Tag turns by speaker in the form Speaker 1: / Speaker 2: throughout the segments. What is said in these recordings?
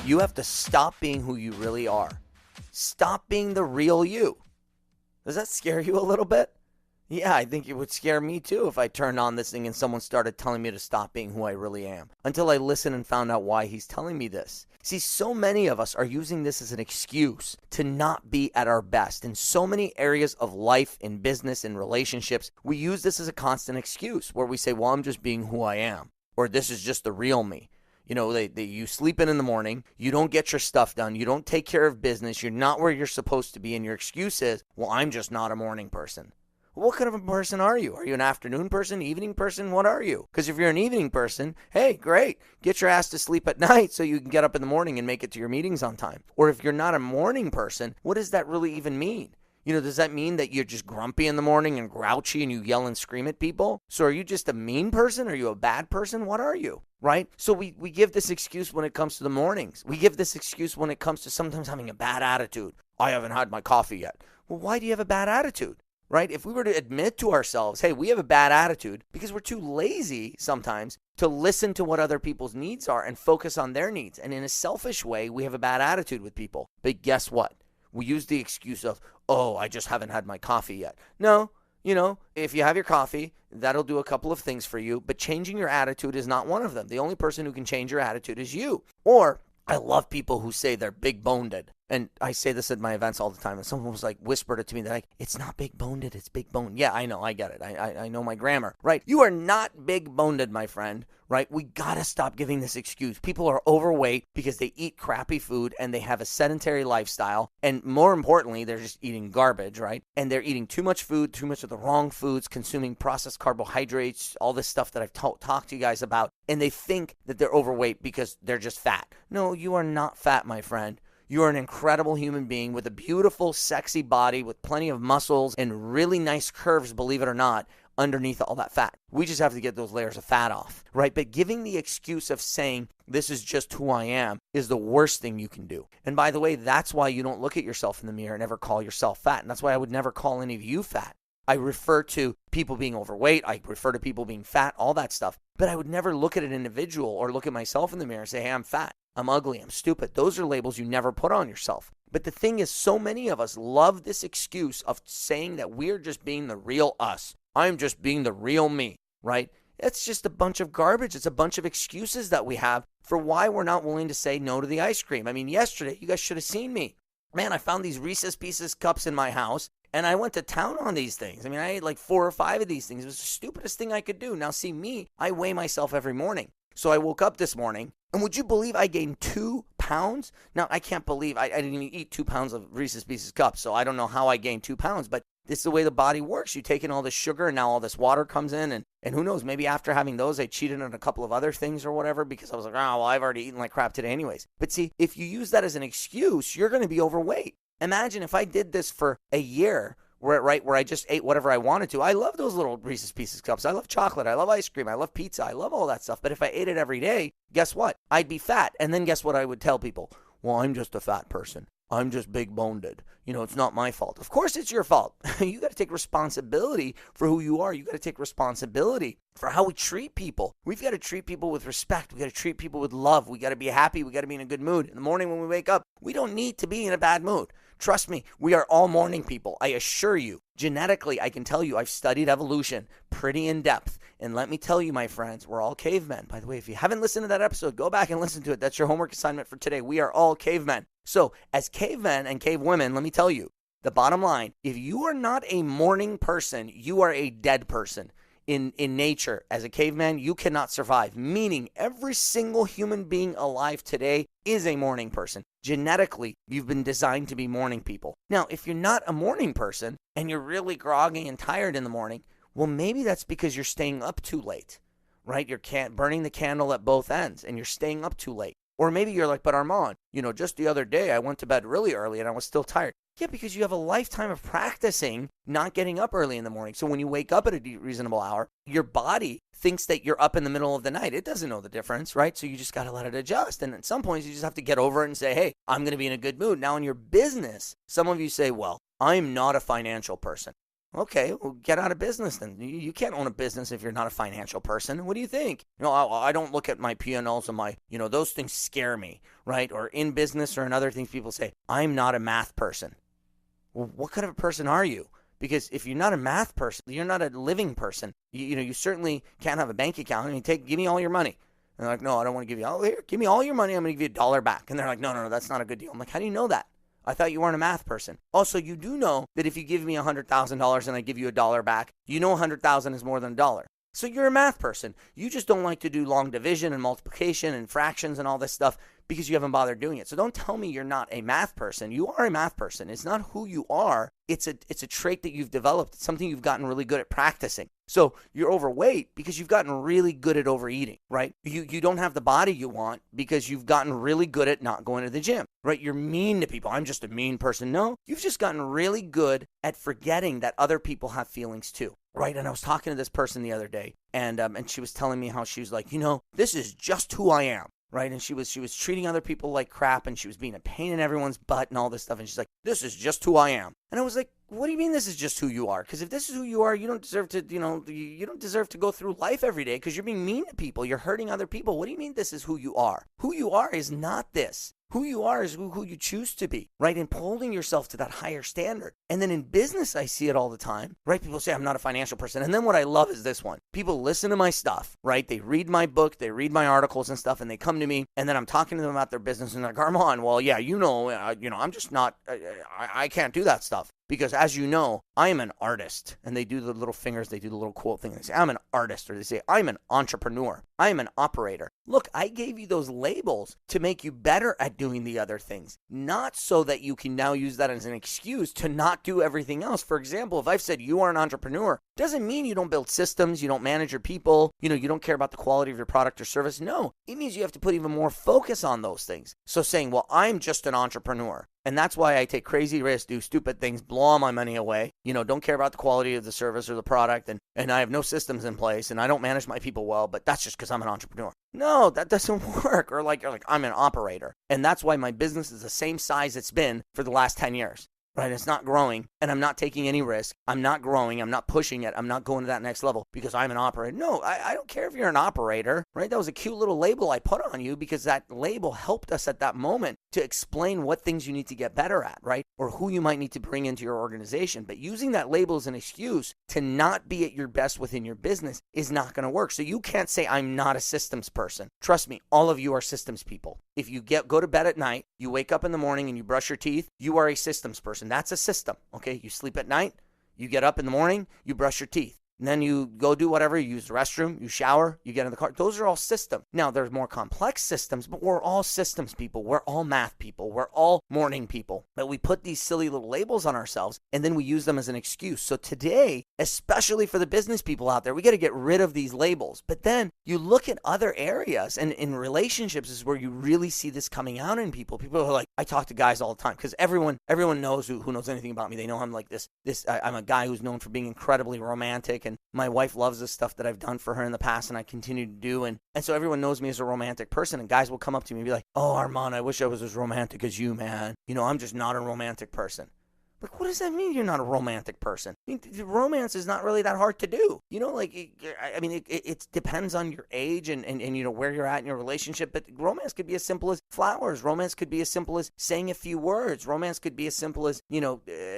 Speaker 1: You have to stop being who you really are. Stop being the real you. Does that scare you a little bit? Yeah, I think it would scare me too if I turned on this thing and someone started telling me to stop being who I really am. Until I listened and found out why he's telling me this. See, so many of us are using this as an excuse to not be at our best. In so many areas of life, in business, in relationships, we use this as a constant excuse where we say, well, I'm just being who I am. Or this is just the real me. You know, you sleep in the morning, you don't get your stuff done, you don't take care of business, you're not where you're supposed to be, and your excuse is, well, I'm just not a morning person. Well, what kind of a person are you? Are you an afternoon person, evening person? What are you? Because if you're an evening person, hey, great. Get your ass to sleep at night so you can get up in the morning and make it to your meetings on time. Or if you're not a morning person, what does that really even mean? You know, does that mean that you're just grumpy in the morning and grouchy and you yell and scream at people? So are you just a mean person? Are you a bad person? What are you? Right? So we give this excuse when it comes to the mornings. We give this excuse when it comes to sometimes having a bad attitude. I haven't had my coffee yet. Well, why do you have a bad attitude? Right? If we were to admit to ourselves, hey, we have a bad attitude because we're too lazy sometimes to listen to what other people's needs are and focus on their needs. And in a selfish way, we have a bad attitude with people. But guess what? We use the excuse of, oh, I just haven't had my coffee yet. No, you know, if you have your coffee, that'll do a couple of things for you. But changing your attitude is not one of them. The only person who can change your attitude is you. Or I love people who say they're big-boned. And I say this at my events all the time. And someone was like, whispered it to me. They're like, it's not big-boned, it's big-boned. Yeah, I know, I get it. I know my grammar, right? You are not big-boned, my friend, right? We got to stop giving this excuse. People are overweight because they eat crappy food and they have a sedentary lifestyle. And more importantly, they're just eating garbage, right? And they're eating too much food, too much of the wrong foods, consuming processed carbohydrates, all this stuff that I've talked to you guys about. And they think that they're overweight because they're just fat. No, you are not fat, my friend. You are an incredible human being with a beautiful, sexy body with plenty of muscles and really nice curves, believe it or not, underneath all that fat. We just have to get those layers of fat off, right? But giving the excuse of saying, this is just who I am, is the worst thing you can do. And by the way, that's why you don't look at yourself in the mirror and ever call yourself fat. And that's why I would never call any of you fat. I refer to people being overweight. I refer to people being fat, all that stuff. But I would never look at an individual or look at myself in the mirror and say, hey, I'm fat. I'm ugly, I'm stupid. Those are labels you never put on yourself. But the thing is, so many of us love this excuse of saying that we're just being the real us. I'm just being the real me, right? It's just a bunch of garbage. It's a bunch of excuses that we have for why we're not willing to say no to the ice cream. I mean, yesterday, you guys should have seen me. Man, I found these Reese's Pieces cups in my house, and I went to town on these things. I mean, I ate like 4 or 5 of these things. It was the stupidest thing I could do. Now, see me, I weigh myself every morning. So I woke up this morning, and would you believe I gained 2 pounds? Now, I can't believe I didn't even eat 2 pounds of Reese's Pieces cups, so I don't know how I gained 2 pounds, but this is the way the body works. You take in all this sugar, and now all this water comes in, and who knows, maybe after having those, I cheated on a couple of other things or whatever because I was like, oh, well, I've already eaten like crap today anyways. But see, if you use that as an excuse, you're going to be overweight. Imagine if I did this for a year, where I just ate whatever I wanted to. I love those little Reese's Pieces cups. I love chocolate. I love ice cream. I love pizza. I love all that stuff. But if I ate it every day, guess what? I'd be fat. And then guess what I would tell people? Well, I'm just a fat person. I'm just big-boned. You know, it's not my fault. Of course it's your fault. You got to take responsibility for who you are. You got to take responsibility for how we treat people. We've got to treat people with respect. We got to treat people with love. We got to be happy. We got to be in a good mood. In the morning when we wake up, we don't need to be in a bad mood. Trust me, we are all morning people. I assure you, genetically, I can tell you I've studied evolution pretty in depth. And let me tell you, my friends, we're all cavemen. By the way, if you haven't listened to that episode, go back and listen to it. That's your homework assignment for today. We are all cavemen. So as cavemen and cavewomen, let me tell you, the bottom line, if you are not a morning person, you are a dead person. In nature, as a caveman, you cannot survive, meaning every single human being alive today is a morning person. Genetically, you've been designed to be morning people. Now, if you're not a morning person and you're really groggy and tired in the morning, well, maybe that's because you're staying up too late, right? You're burning the candle at both ends and you're staying up too late. Or maybe you're like, but Armand, just the other day I went to bed really early and I was still tired. Yeah, because you have a lifetime of practicing not getting up early in the morning. So when you wake up at a reasonable hour, your body thinks that you're up in the middle of the night. It doesn't know the difference, right? So you just got to let it adjust. And at some points, you just have to get over it and say, hey, I'm going to be in a good mood. Now, in your business, some of you say, well, I'm not a financial person. Okay, well, get out of business then. You can't own a business if you're not a financial person. What do you think? I don't look at my P&Ls and my, those things scare me, right? Or in business or in other things, people say, I'm not a math person. Well, what kind of a person are you? Because if you're not a math person, you're not a living person. You certainly can't have a bank account and give me all your money. And they're like, no, I don't want to give you all. Here, give me all your money. I'm going to give you $1 back. And they're like, no, that's not a good deal. I'm like, how do you know that? I thought you weren't a math person. Also, you do know that if you give me $100,000 and I give you $1 back, you know 100,000 is more than $1. So you're a math person. You just don't like to do long division and multiplication and fractions and all this stuff because you haven't bothered doing it. So don't tell me you're not a math person. You are a math person. It's not who you are. It's a trait that you've developed. It's something you've gotten really good at practicing. So you're overweight because you've gotten really good at overeating, right? You don't have the body you want because you've gotten really good at not going to the gym, right? You're mean to people. I'm just a mean person. No, you've just gotten really good at forgetting that other people have feelings too. Right, and I was talking to this person the other day, and she was telling me how she was like, this is just who I am, right? And she was treating other people like crap, and she was being a pain in everyone's butt and all this stuff, and she's like, this is just who I am. And I was like, what do you mean this is just who you are? Because if this is who you are, you don't deserve to, you don't deserve to go through life every day because you're being mean to people. You're hurting other people. What do you mean this is who you are? Who you are is not this. Who you are is who you choose to be, right? And holding yourself to that higher standard. And then in business, I see it all the time, right? People say, I'm not a financial person. And then what I love is this one. People listen to my stuff, right? They read my book, they read my articles and stuff, and they come to me, and then I'm talking to them about their business, and they're like, Armand, well, yeah, I'm just not, I can't do that stuff. Because as you know, I am an artist. And they do the little fingers, they do the little quote thing. They say, I'm an artist. Or they say, I'm an entrepreneur. I am an operator. Look, I gave you those labels to make you better at doing the other things. Not so that you can now use that as an excuse to not do everything else. For example, if I've said you are an entrepreneur, doesn't mean you don't build systems, you don't manage your people, you don't care about the quality of your product or service. No, it means you have to put even more focus on those things. So saying, well, I'm just an entrepreneur. And that's why I take crazy risks, do stupid things, blow all my money away, don't care about the quality of the service or the product, and I have no systems in place, and I don't manage my people well, but that's just because I'm an entrepreneur. No, that doesn't work. Or you're like, I'm an operator. And that's why my business is the same size it's been for the last 10 years. Right, it's not growing, and I'm not taking any risk. I'm not growing. I'm not pushing it. I'm not going to that next level because I'm an operator. No, I don't care if you're an operator, right? That was a cute little label I put on you because that label helped us at that moment to explain what things you need to get better at, right? Or who you might need to bring into your organization. But using that label as an excuse to not be at your best within your business is not going to work. So you can't say, I'm not a systems person. Trust me, all of you are systems people. If you go to bed at night, you wake up in the morning and you brush your teeth, you are a systems person. That's a system, okay? You sleep at night, you get up in the morning, you brush your teeth. And then you go do whatever, you use the restroom, you shower, you get in the car. Those are all systems. Now, there's more complex systems, but we're all systems people. We're all math people. We're all morning people. But we put these silly little labels on ourselves, and then we use them as an excuse. So today, especially for the business people out there, we got to get rid of these labels. But then you look at other areas, and in relationships is where you really see this coming out in people. People are like, I talk to guys all the time because everyone knows who knows anything about me. They know I'm like this. I'm a guy who's known for being incredibly romantic. And my wife loves the stuff that I've done for her in the past and I continue to do. And so everyone knows me as a romantic person. And guys will come up to me and be like, oh, Armand, I wish I was as romantic as you, man. I'm just not a romantic person. Like, what does that mean you're not a romantic person? I mean, romance is not really that hard to do. It depends on your age and where you're at in your relationship. But romance could be as simple as flowers. Romance could be as simple as saying a few words. Romance could be as simple as,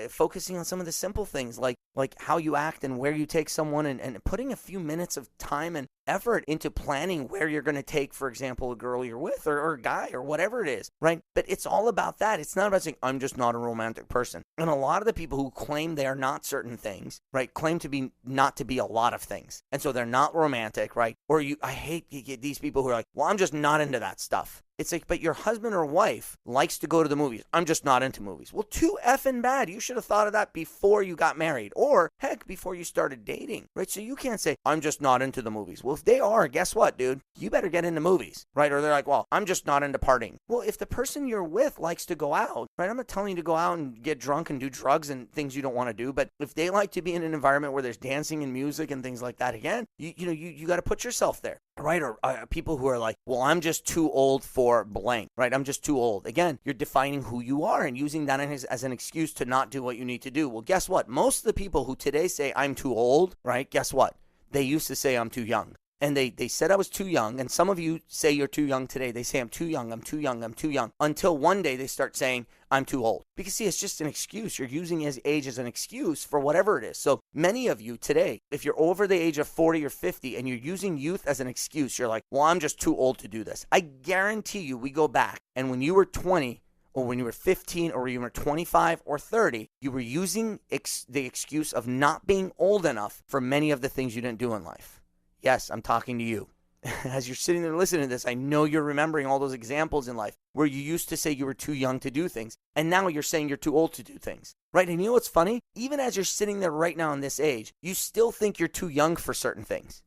Speaker 1: focusing on some of the simple things like how you act and where you take someone and putting a few minutes of time and effort into planning where you're going to take, for example, a girl you're with or a guy or whatever it is, right? But it's all about that. It's not about saying, I'm just not a romantic person. And a lot of the people who claim they are not certain things, right, claim to be not to be a lot of things. And so they're not romantic, right? Or I hate these people who are like, well, I'm just not into that stuff. It's like, but your husband or wife likes to go to the movies. I'm just not into movies. Well, too effing bad. You should have thought of that before you got married or, heck, before you started dating, right? So you can't say, I'm just not into the movies. Well, if they are, guess what, dude? You better get into movies, right? Or they're like, well, I'm just not into partying. Well, if the person you're with likes to go out, right? I'm not telling you to go out and get drunk and do drugs and things you don't want to do, but if they like to be in an environment where there's dancing and music and things like that, again, you got to put yourself there. right? Or people who are like, well, I'm just too old for blank, right? I'm just too old. Again, you're defining who you are and using that as an excuse to not do what you need to do. Well, guess what? Most of the people who today say I'm too old, right? Guess what? They used to say I'm too young. And they said I was too young. And some of you say you're too young today. They say I'm too young, I'm too young, I'm too young. Until one day they start saying I'm too old. Because see, it's just an excuse. You're using his age as an excuse for whatever it is. So many of you today, if you're over the age of 40 or 50 and you're using youth as an excuse, you're like, well, I'm just too old to do this. I guarantee you we go back. And when you were 20, or when you were 15, or you were 25 or 30, you were using the excuse of not being old enough for many of the things you didn't do in life. Yes, I'm talking to you. As you're sitting there listening to this, I know you're remembering all those examples in life where you used to say you were too young to do things, and now you're saying you're too old to do things, right? And you know what's funny? Even as you're sitting there right now in this age, you still think you're too young for certain things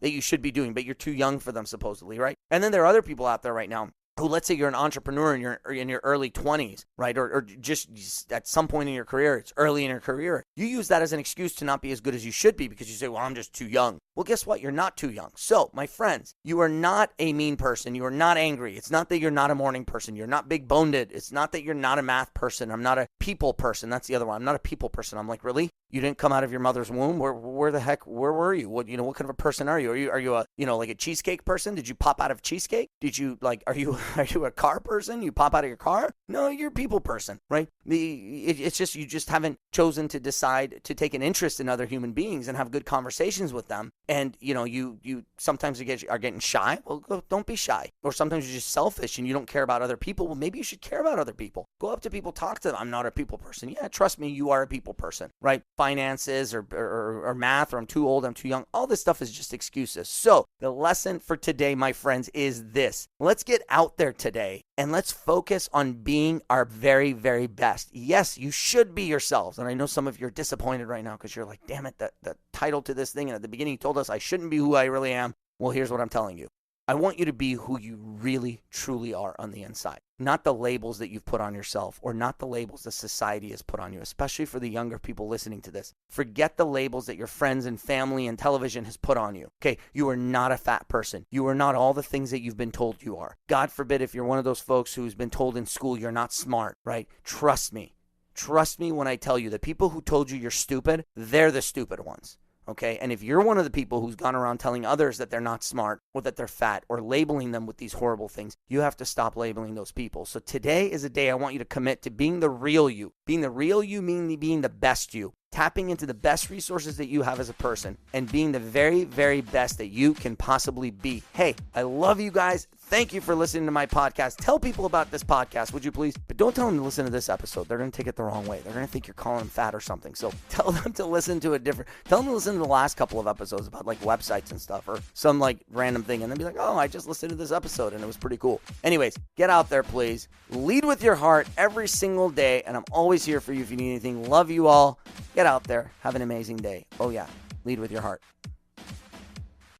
Speaker 1: that you should be doing, but you're too young for them supposedly, right? And then there are other people out there right now who, let's say you're an entrepreneur and you're in your early 20s, right? Or just at some point in your career, it's early in your career. You use that as an excuse to not be as good as you should be because you say, well, I'm just too young. Well, guess what? You're not too young. So, my friends, you are not a mean person. You are not angry. It's not that you're not a morning person. You're not big-boned. It's not that you're not a math person. I'm not a people person. That's the other one. I'm not a people person. I'm like, really? You didn't come out of your mother's womb? Where the heck, where were you? What kind of a person are you? Are you a, like a cheesecake person? Did you pop out of cheesecake? Did you, are you a car person? You pop out of your car? No, you're a people person, right? It's just, you just haven't chosen to decide to take an interest in other human beings and have good conversations with them. And, you sometimes are getting shy. Well, don't be shy. Or sometimes you're just selfish and you don't care about other people. Well, maybe you should care about other people. Go up to people, talk to them. I'm not a people person. Yeah, trust me, you are a people person, right? Finances or math, or I'm too old, I'm too young. All this stuff is just excuses. So the lesson for today, my friends, is this. Let's get out there today and let's focus on being our very, very best. Yes, you should be yourselves. And I know some of you are disappointed right now because you're like, damn it, the title to this thing, and at the beginning you told us I shouldn't be who I really am. Well, here's what I'm telling you. I want you to be who you really, truly are on the inside. Not the labels that you've put on yourself, or not the labels that society has put on you, especially for the younger people listening to this. Forget the labels that your friends and family and television has put on you. Okay, you are not a fat person. You are not all the things that you've been told you are. God forbid if you're one of those folks who's been told in school you're not smart, right? Trust me. Trust me when I tell you, the people who told you you're stupid, they're the stupid ones. Okay, and if you're one of the people who's gone around telling others that they're not smart or that they're fat or labeling them with these horrible things, you have to stop labeling those people. So today is a day I want you to commit to being the real you. Being the real you meaning being the best you. Tapping into the best resources that you have as a person and being the very, very best that you can possibly be. Hey, I love you guys. Thank you for listening to my podcast. Tell people about this podcast, would you please? But don't tell them to listen to this episode. They're going to take it the wrong way. They're going to think you're calling them fat or something. So tell them to listen to tell them to listen to the last couple of episodes about like websites and stuff or some like random thing and then be like, oh, I just listened to this episode and it was pretty cool. Anyways, get out there, please. Lead with your heart every single day. And I'm always here for you if you need anything. Love you all. Get out there. Have an amazing day. Oh yeah. Lead with your heart.